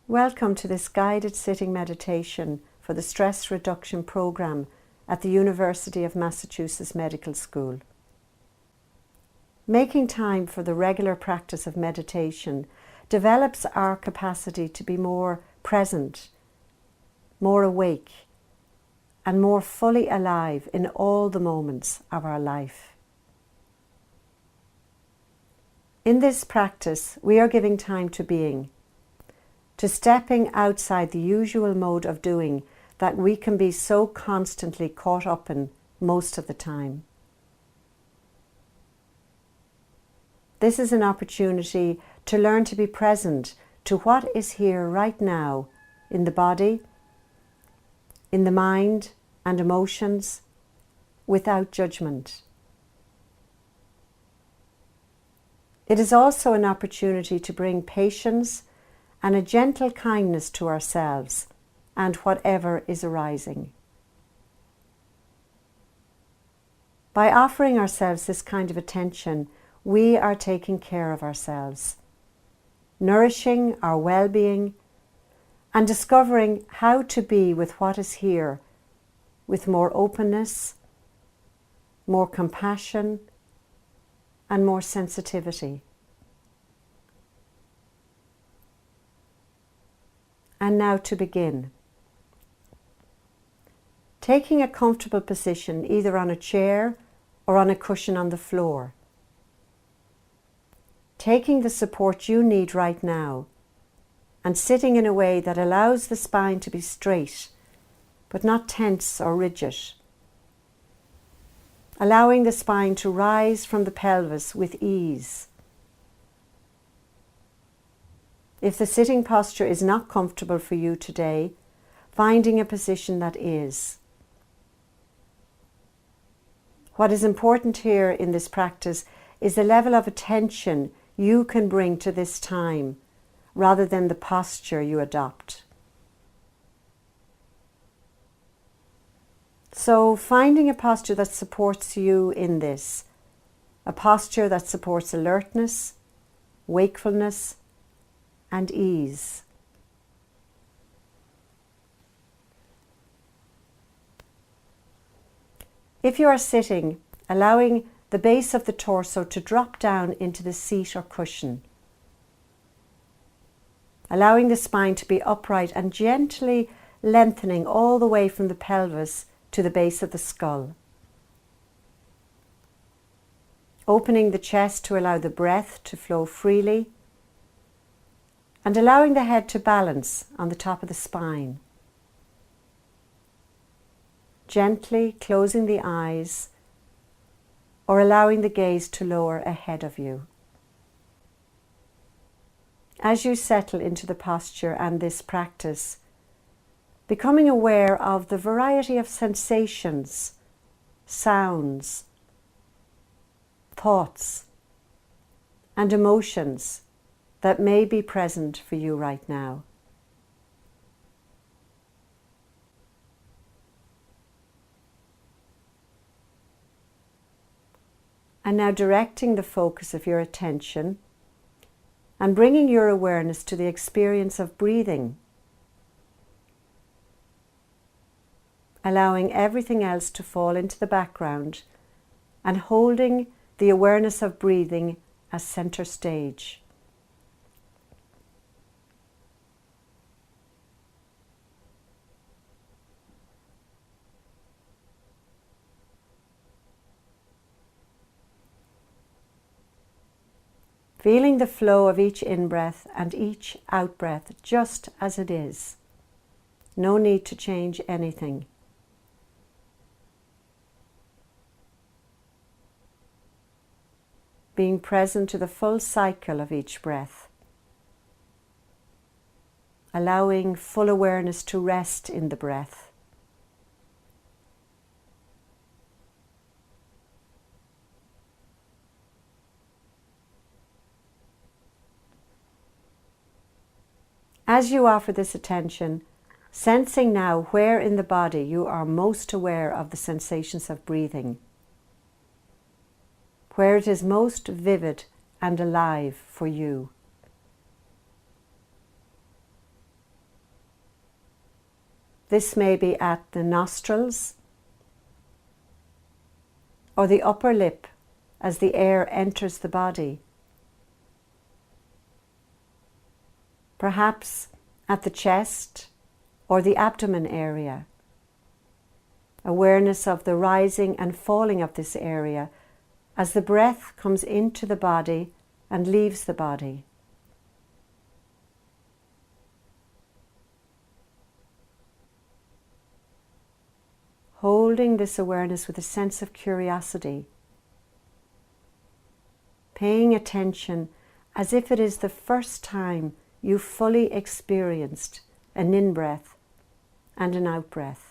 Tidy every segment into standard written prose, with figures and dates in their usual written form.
Welcome to this guided sitting meditation for the Stress Reduction Program at the University of Massachusetts Medical School. Making time for the regular practice of meditation develops our capacity to be more present, more awake, and more fully alive in all the moments of our life. In this practice, we are giving time to being, to stepping outside the usual mode of doing that we can be so constantly caught up in most of the time. This is an opportunity to learn to be present to what is here right now in the body, in the mind and emotions, without judgment. It is also an opportunity to bring patience and a gentle kindness to ourselves and whatever is arising. By offering ourselves this kind of attention, we are taking care of ourselves, nourishing our well-being and discovering how to be with what is here with more openness, more compassion, and more sensitivity. And now to begin. Taking a comfortable position either on a chair or on a cushion on the floor. Taking the support you need right now and sitting in a way that allows the spine to be straight but not tense or rigid. Allowing the spine to rise from the pelvis with ease. If the sitting posture is not comfortable for you today, finding a position that is. What is important here in this practice is the level of attention you can bring to this time, rather than the posture you adopt. So, finding a posture that supports you in this, a posture that supports alertness, wakefulness, and ease. If you are sitting, allowing the base of the torso to drop down into the seat or cushion, allowing the spine to be upright and gently lengthening all the way from the pelvis to the base of the skull. Opening the chest to allow the breath to flow freely, and allowing the head to balance on the top of the spine. Gently closing the eyes or allowing the gaze to lower ahead of you. As you settle into the posture and this practice, becoming aware of the variety of sensations, sounds, thoughts, and emotions that may be present for you right now. And now directing the focus of your attention and bringing your awareness to the experience of breathing, allowing everything else to fall into the background and holding the awareness of breathing as center stage. Feeling the flow of each in-breath and each out-breath just as it is. No need to change anything. Being present to the full cycle of each breath. Allowing full awareness to rest in the breath. As you offer this attention, sensing now where in the body you are most aware of the sensations of breathing, where it is most vivid and alive for you. This may be at the nostrils or the upper lip as the air enters the body. Perhaps at the chest or the abdomen area. Awareness of the rising and falling of this area as the breath comes into the body and leaves the body. Holding this awareness with a sense of curiosity, paying attention as if it is the first time you fully experienced an in-breath and an out-breath.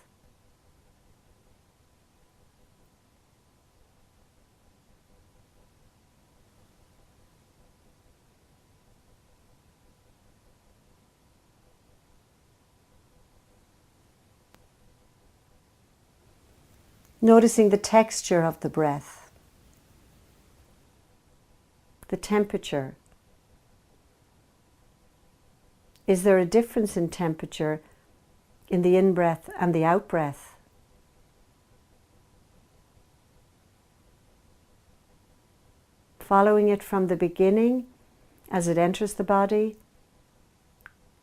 Noticing the texture of the breath, the temperature. Is there a difference in temperature in the in-breath and the out-breath? Following it from the beginning as it enters the body,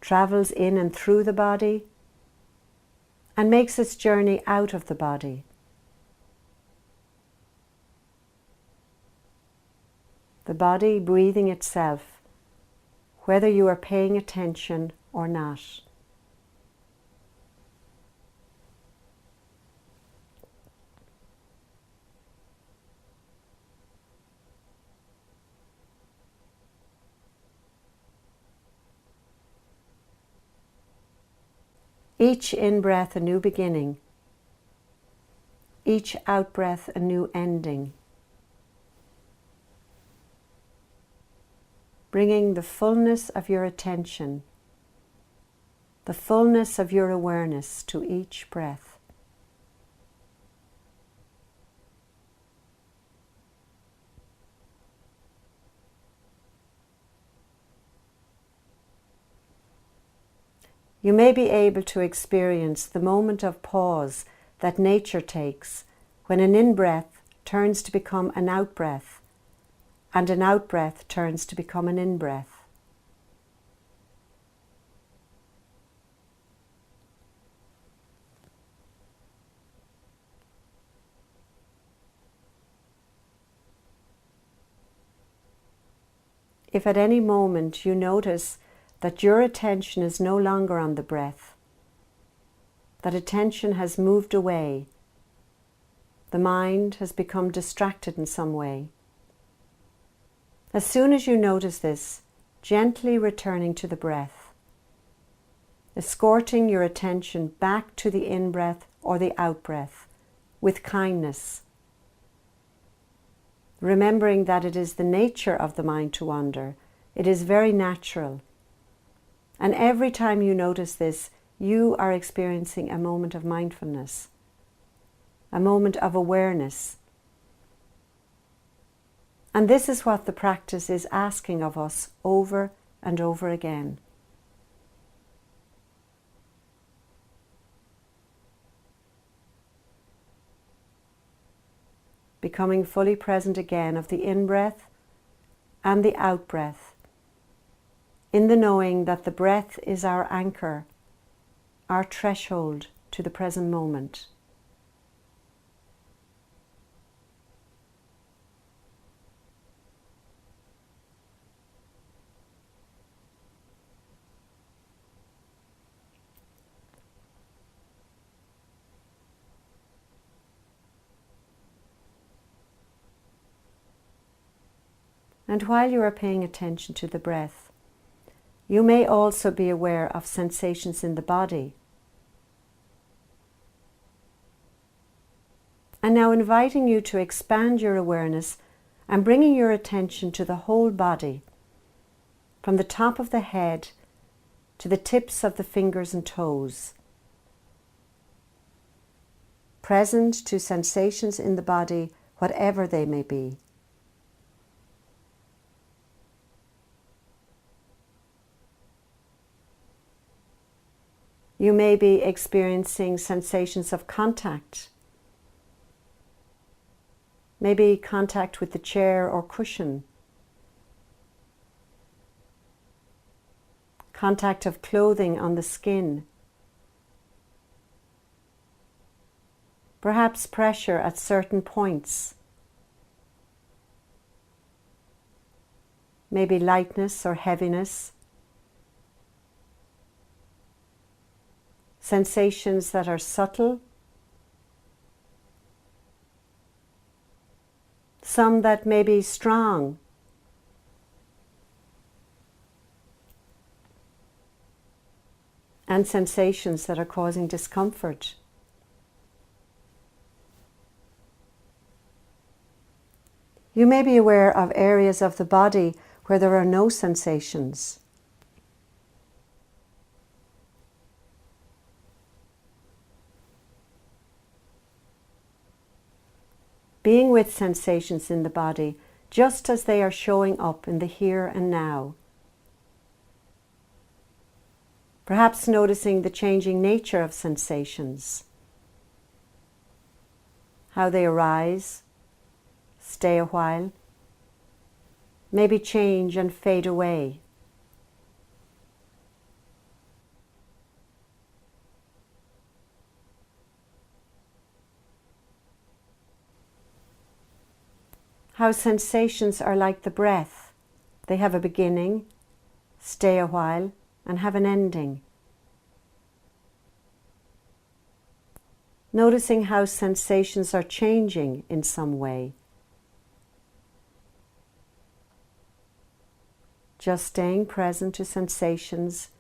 travels in and through the body, and makes its journey out of the body. The body breathing itself, whether you are paying attention or not. Each in-breath a new beginning, each out-breath a new ending. Bringing the fullness of your attention, the fullness of your awareness to each breath. You may be able to experience the moment of pause that nature takes when an in-breath turns to become an out-breath, and an out-breath turns to become an in-breath. If at any moment you notice that your attention is no longer on the breath, that attention has moved away, the mind has become distracted in some way, as soon as you notice this, gently returning to the breath, escorting your attention back to the in-breath or the out-breath with kindness, remembering that it is the nature of the mind to wander. It is very natural. And every time you notice this, you are experiencing a moment of mindfulness, a moment of awareness. And this is what the practice is asking of us over and over again. Becoming fully present again of the in-breath and the out-breath, in the knowing that the breath is our anchor, our threshold to the present moment. And while you are paying attention to the breath, you may also be aware of sensations in the body. And now inviting you to expand your awareness and bringing your attention to the whole body, from the top of the head to the tips of the fingers and toes. Present to sensations in the body, whatever they may be. You may be experiencing sensations of contact. Maybe contact with the chair or cushion. Contact of clothing on the skin. Perhaps pressure at certain points. Maybe lightness or heaviness. Sensations that are subtle. Some that may be strong. And sensations that are causing discomfort. You may be aware of areas of the body where there are no sensations. Being with sensations in the body just as they are showing up in the here and now. Perhaps noticing the changing nature of sensations, how they arise, stay a while, maybe change and fade away. How sensations are like the breath. They have a beginning, stay a while, and have an ending. Noticing how sensations are changing in some way. Just staying present to sensations.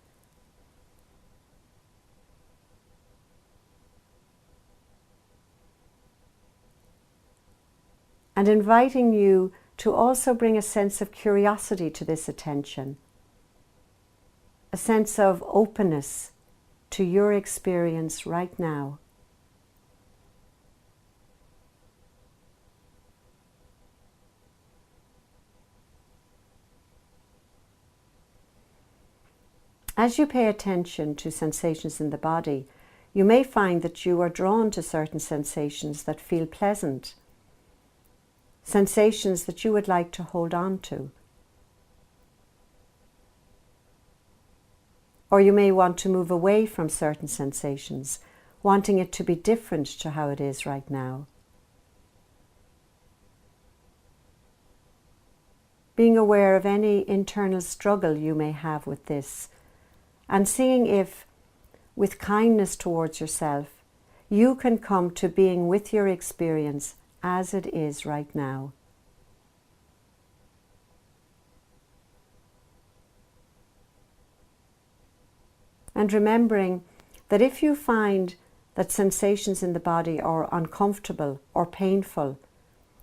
And inviting you to also bring a sense of curiosity to this attention. A sense of openness to your experience right now. As you pay attention to sensations in the body, you may find that you are drawn to certain sensations that feel pleasant, sensations that you would like to hold on to. Or you may want to move away from certain sensations, wanting it to be different to how it is right now. Being aware of any internal struggle you may have with this, and seeing if, with kindness towards yourself, you can come to being with your experience as it is right now. And remembering that if you find that sensations in the body are uncomfortable or painful,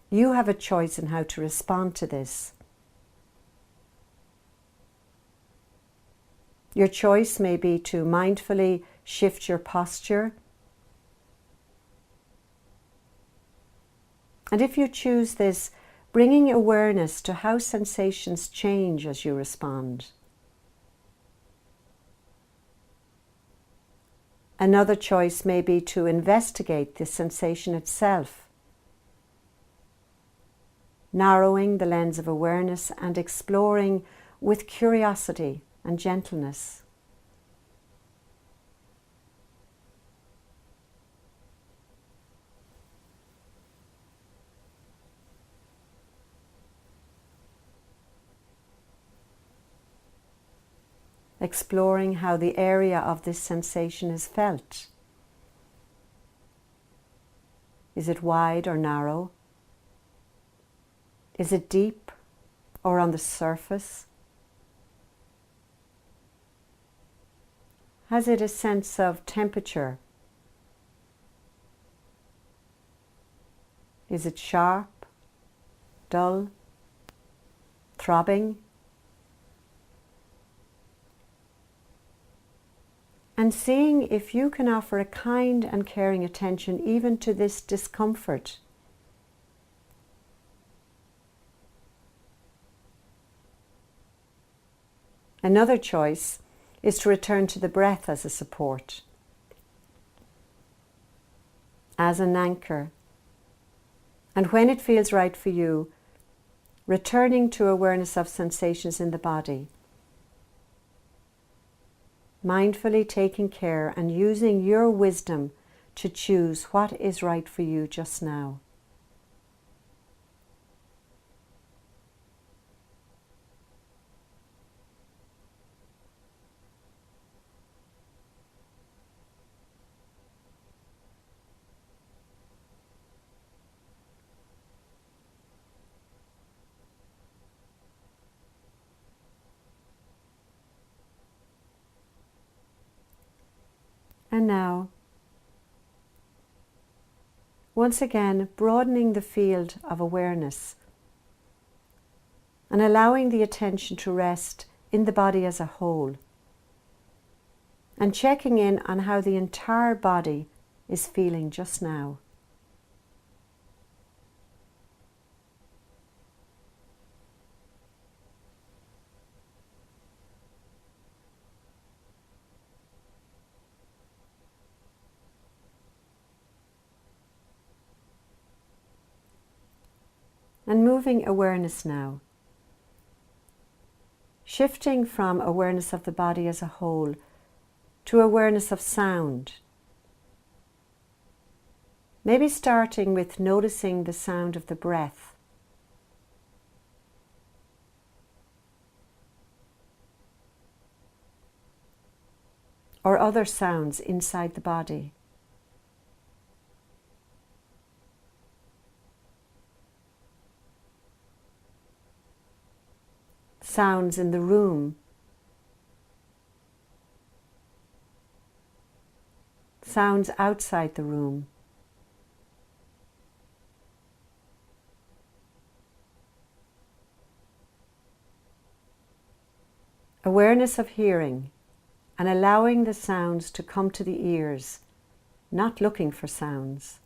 you have a choice in how to respond to this. Your choice may be to mindfully shift your posture. And if you choose this, bringing awareness to how sensations change as you respond. Another choice may be to investigate the sensation itself, narrowing the lens of awareness and exploring with curiosity and gentleness. Exploring how the area of this sensation is felt. Is it wide or narrow? Is it deep or on the surface? Has it a sense of temperature? Is it sharp, dull, throbbing? And seeing if you can offer a kind and caring attention even to this discomfort. Another choice is to return to the breath as a support. as an anchor. And when it feels right for you, returning to awareness of sensations in the body, mindfully taking care and using your wisdom to choose what is right for you just now. And now, once again, broadening the field of awareness and allowing the attention to rest in the body as a whole, and checking in on how the entire body is feeling just now. And moving awareness now, shifting from awareness of the body as a whole to awareness of sound. Maybe starting with noticing the sound of the breath, or other sounds inside the body. Sounds in the room, sounds outside the room. Awareness of hearing and allowing the sounds to come to the ears, not looking for sounds.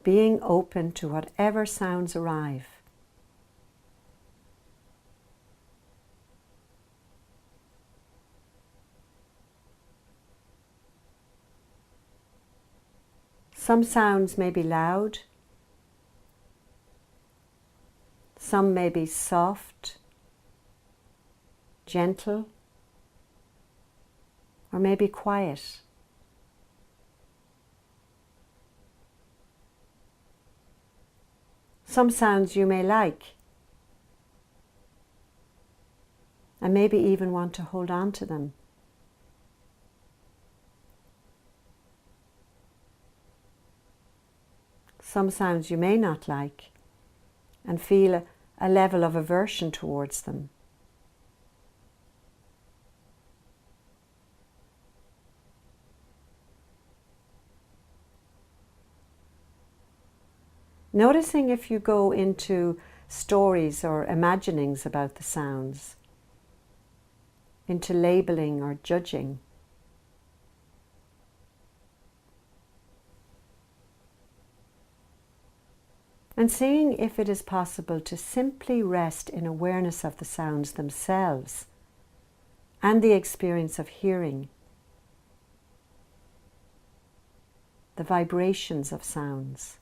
Being open to whatever sounds arrive. Some sounds may be loud, some may be soft, gentle, or maybe quiet. Some sounds you may like, and maybe even want to hold on to them. Some sounds you may not like, and feel a level of aversion towards them. Noticing if you go into stories or imaginings about the sounds, into labeling or judging. And seeing if it is possible to simply rest in awareness of the sounds themselves and the experience of hearing, the vibrations of sounds.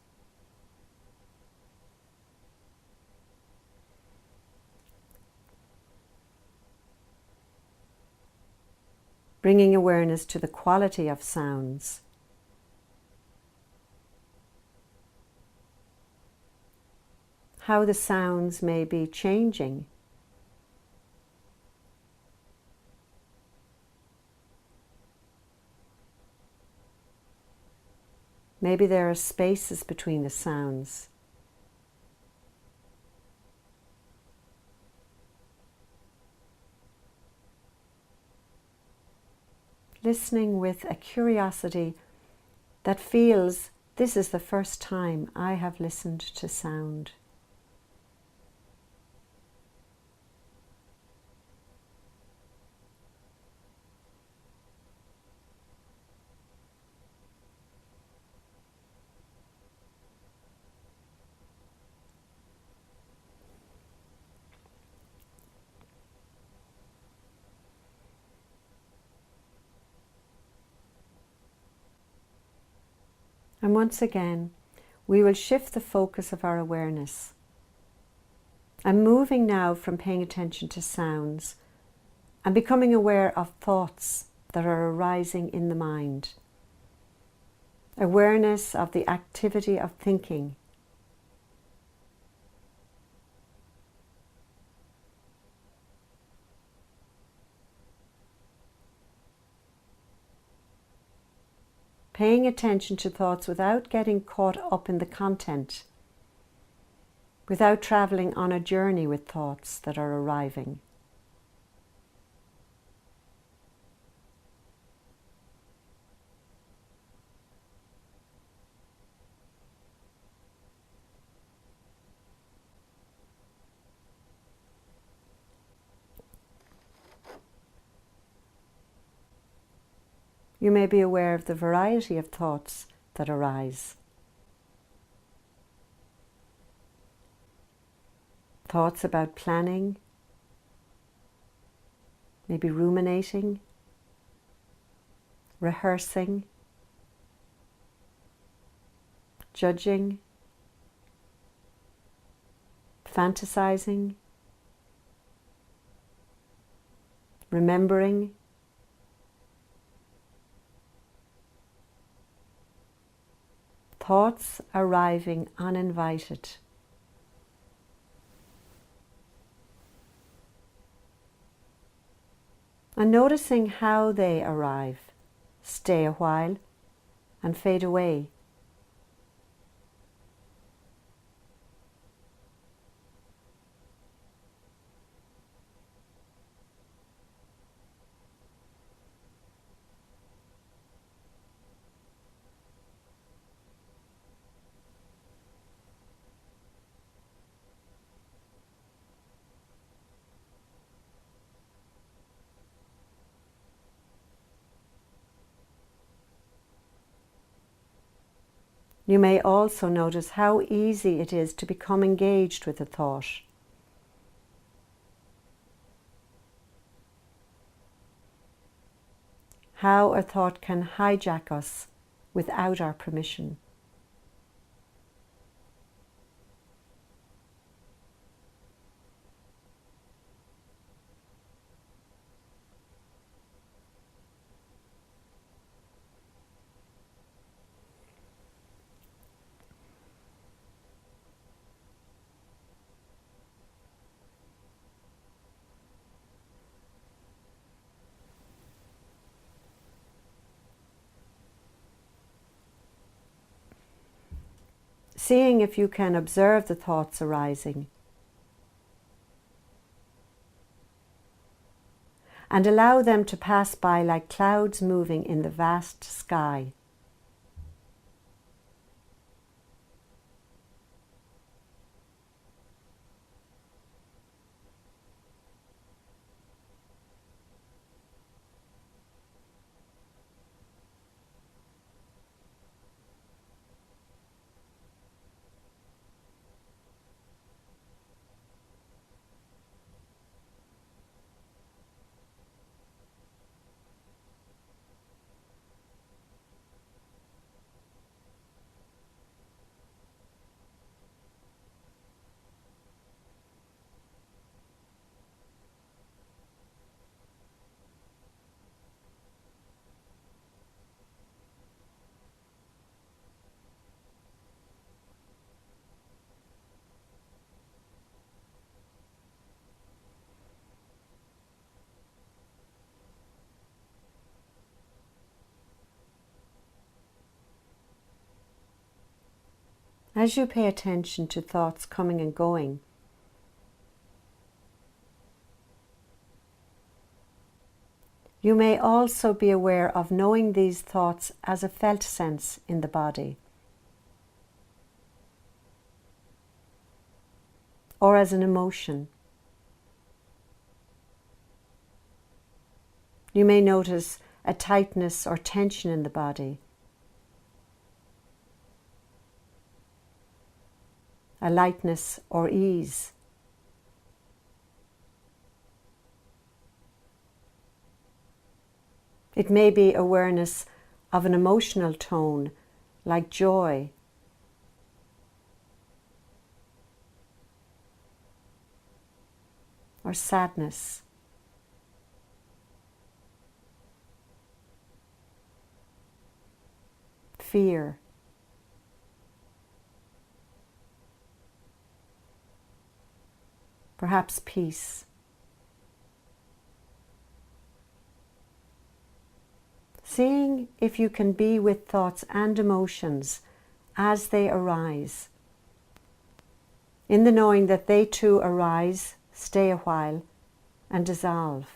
Bringing awareness to the quality of sounds. How the sounds may be changing. Maybe there are spaces between the sounds. Listening with a curiosity that feels, this is the first time I have listened to sound. And once again, we will shift the focus of our awareness. I'm moving now from paying attention to sounds and becoming aware of thoughts that are arising in the mind. Awareness of the activity of thinking. Paying attention to thoughts without getting caught up in the content, without traveling on a journey with thoughts that are arriving. You may be aware of the variety of thoughts that arise. Thoughts about planning, maybe ruminating, rehearsing, judging, fantasizing, remembering, thoughts arriving uninvited. And noticing how they arrive, stay a while, and fade away. You may also notice how easy it is to become engaged with a thought. How a thought can hijack us without our permission. Seeing if you can observe the thoughts arising and allow them to pass by like clouds moving in the vast sky. As you pay attention to thoughts coming and going, you may also be aware of knowing these thoughts as a felt sense in the body, or as an emotion. You may notice a tightness or tension in the body, a lightness or ease. It may be awareness of an emotional tone, like joy, or sadness, fear, perhaps peace. Seeing if you can be with thoughts and emotions as they arise, in the knowing that they too arise, stay a while, and dissolve.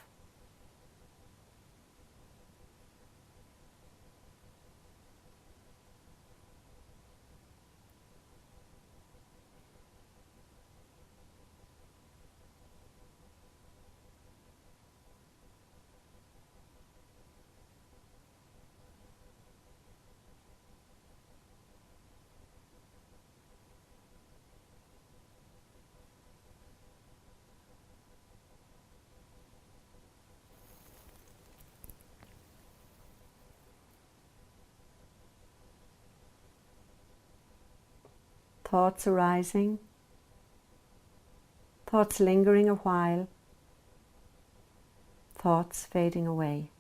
Thoughts arising, thoughts lingering a while, thoughts fading away.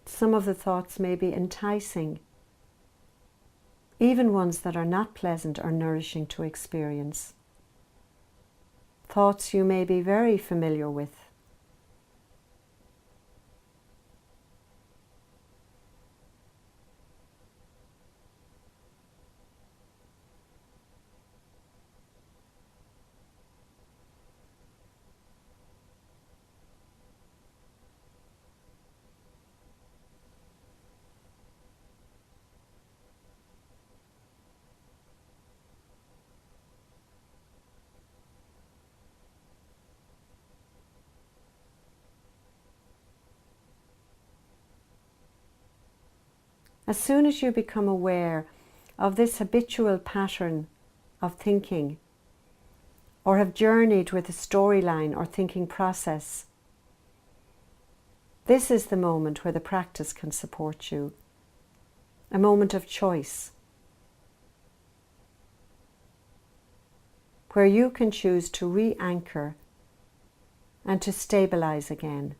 Some of the thoughts may be enticing, even ones that are not pleasant or nourishing to experience. Thoughts you may be very familiar with. As soon as you become aware of this habitual pattern of thinking, or have journeyed with a storyline or thinking process, this is the moment where the practice can support you, a moment of choice, where you can choose to re-anchor and to stabilize again.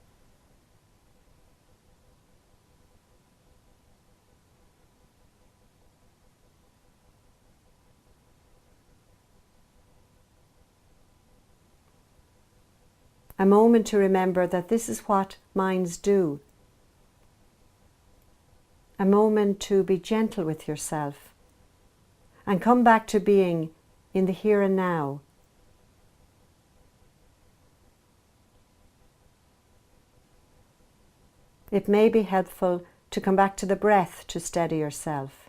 A moment to remember that this is what minds do. A moment to be gentle with yourself and come back to being in the here and now. It may be helpful to come back to the breath to steady yourself.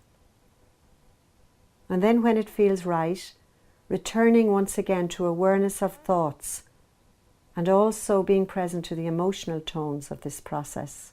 And then when it feels right, returning once again to awareness of thoughts and also being present to the emotional tones of this process.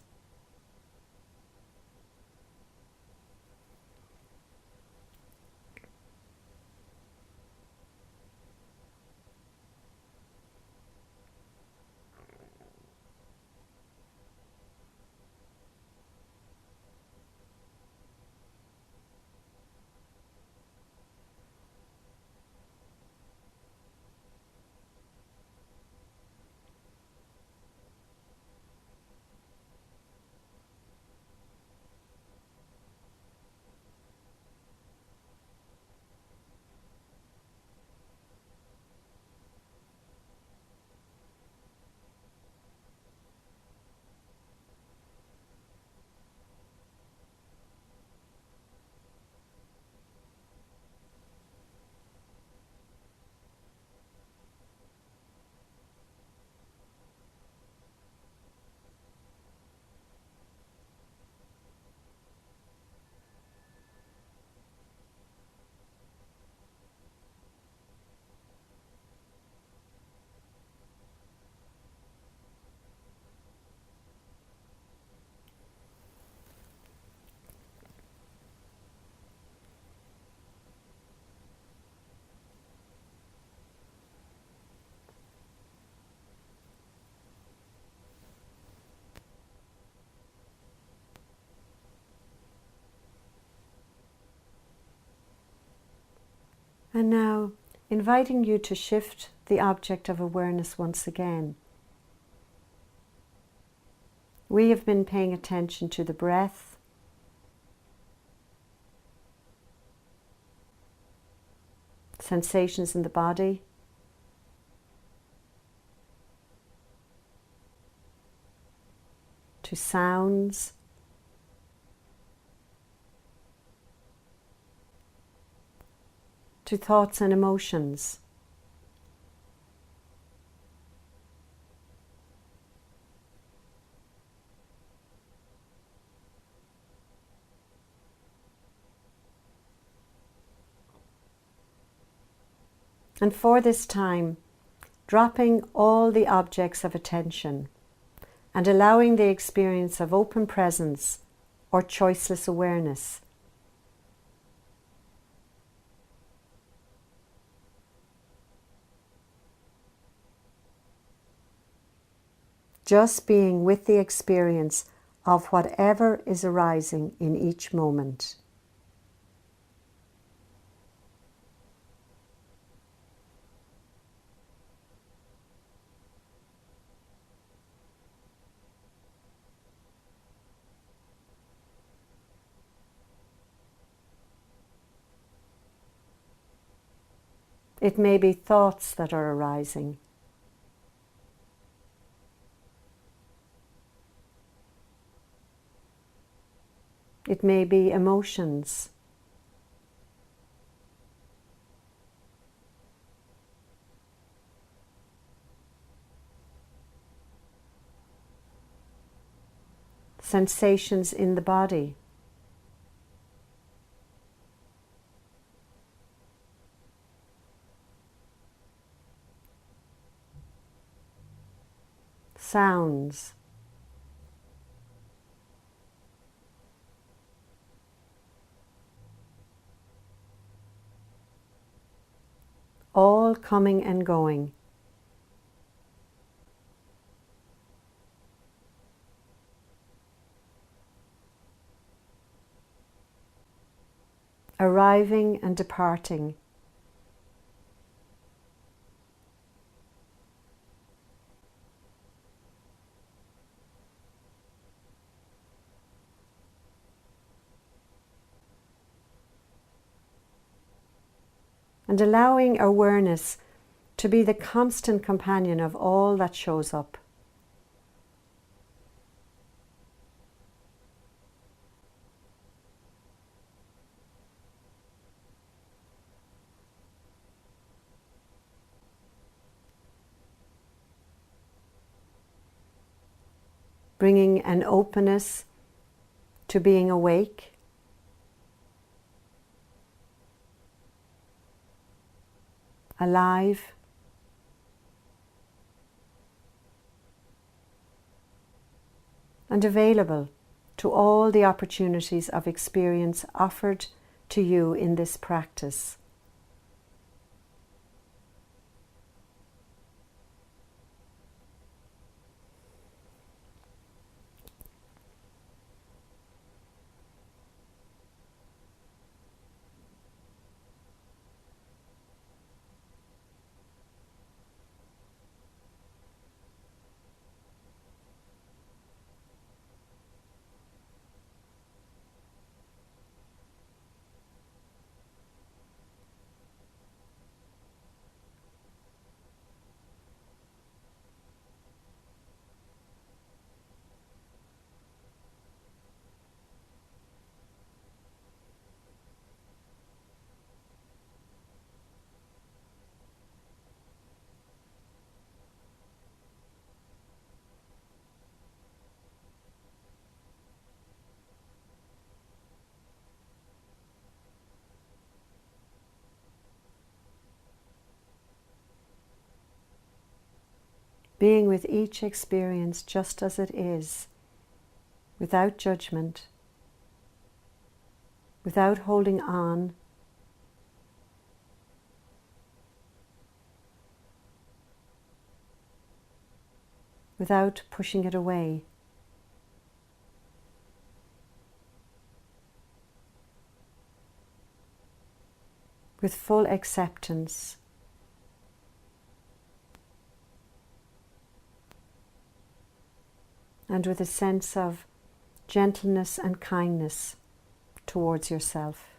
And now, inviting you to shift the object of awareness once again. We have been paying attention to the breath, sensations in the body, to sounds, to thoughts and emotions. And for this time, dropping all the objects of attention and allowing the experience of open presence or choiceless awareness. Just being with the experience of whatever is arising in each moment. It may be thoughts that are arising. It may be emotions. Sensations in the body. Sounds. All coming and going. Arriving and departing. And allowing awareness to be the constant companion of all that shows up. Bringing an openness to being awake. Alive. And available to all the opportunities of experience offered to you in this practice. Being with each experience just as it is, without judgment, without holding on, without pushing it away. with full acceptance. And with a sense of gentleness and kindness towards yourself.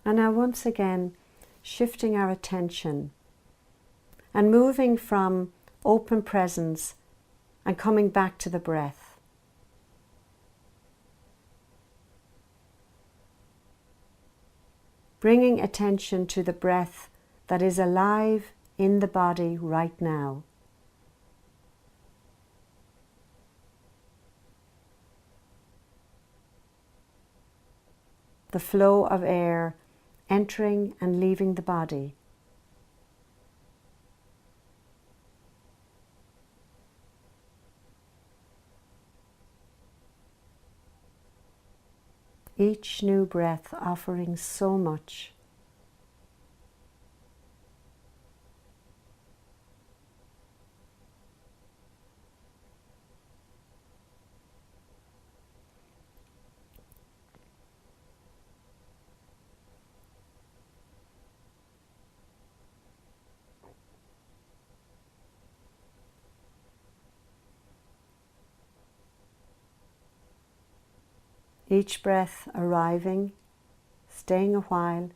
And now once again, shifting our attention and moving from open presence and coming back to the breath. Bringing attention to the breath that is alive in the body right now. The flow of air entering and leaving the body. Each new breath offering so much. Each breath arriving, staying a while,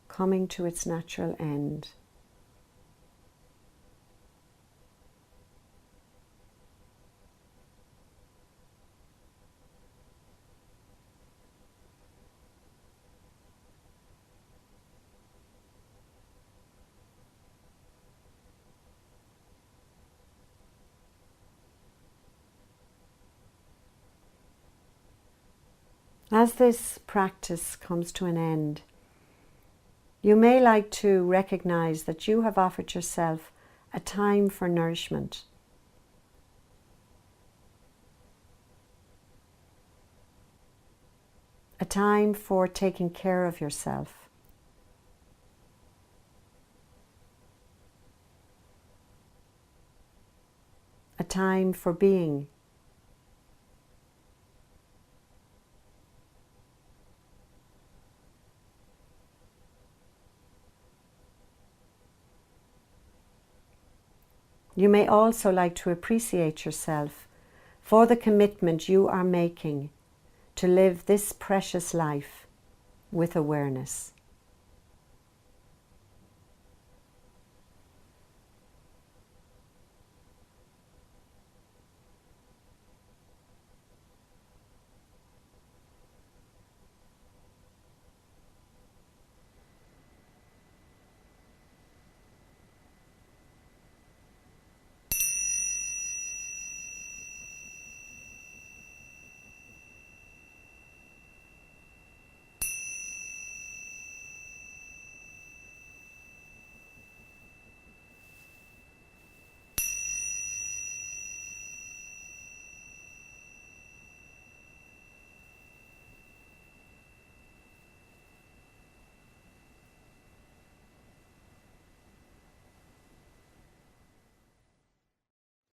coming to its natural end. As this practice comes to an end, you may like to recognize that you have offered yourself a time for nourishment. A time for taking care of yourself. A time for being. You may also like to appreciate yourself for the commitment you are making to live this precious life with awareness.